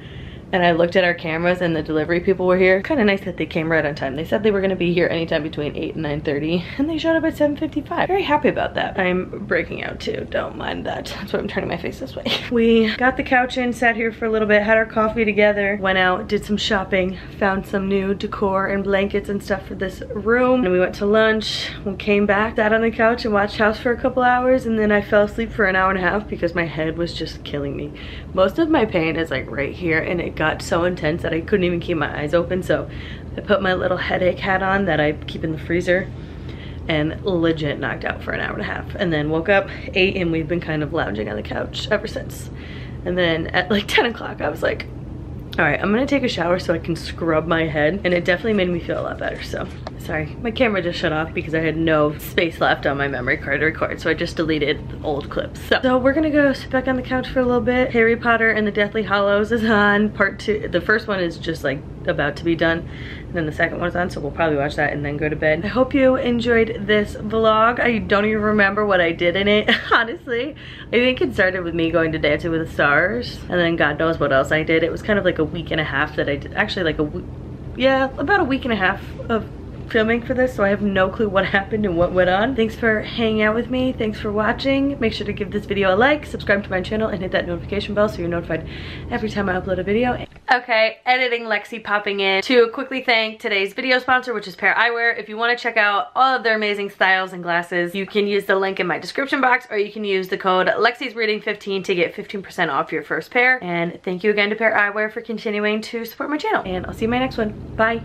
And I looked at our cameras and the delivery people were here. Kind of nice that they came right on time. They said they were gonna be here anytime between 8 and 9:30, and they showed up at 7:55. Very happy about that. I'm breaking out too, don't mind that. That's why I'm turning my face this way. We got the couch in, sat here for a little bit, had our coffee together, went out, did some shopping, found some new decor and blankets and stuff for this room. And we went to lunch, we came back, sat on the couch and watched House for a couple hours, and then I fell asleep for an hour and a half because my head was just killing me. Most of my pain is like right here, and it got so intense that I couldn't even keep my eyes open, so I put my little headache hat on that I keep in the freezer and legit knocked out for an hour and a half, and then woke up, ate, and we've been kind of lounging on the couch ever since. And then at like 10 o'clock I was like, all right, I'm gonna take a shower so I can scrub my head, and it definitely made me feel a lot better. So sorry, my camera just shut off because I had no space left on my memory card to record, so I just deleted old clips. So we're gonna go sit back on the couch for a little bit. Harry Potter and the Deathly Hallows is on, part 2. The first one is just like about to be done, and then the second one's on, so we'll probably watch that and then go to bed. I hope you enjoyed this vlog. I don't even remember what I did in it, honestly. I think it started with me going to Dancing with the Stars, and then God knows what else I did. It was kind of like a week and a half that I did, actually like about a week and a half of filming for this, so I have no clue what happened and what went on. Thanks for hanging out with me. Thanks for watching. Make sure to give this video a like, subscribe to my channel, and hit that notification bell so you're notified every time I upload a video. Okay, editing Lexi popping in to quickly thank today's video sponsor, which is Pair Eyewear. If you want to check out all of their amazing styles and glasses, you can use the link in my description box, or you can use the code Lexi'sReading15 to get 15% off your first pair. And thank you again to Pair Eyewear for continuing to support my channel. And I'll see you in my next one. Bye.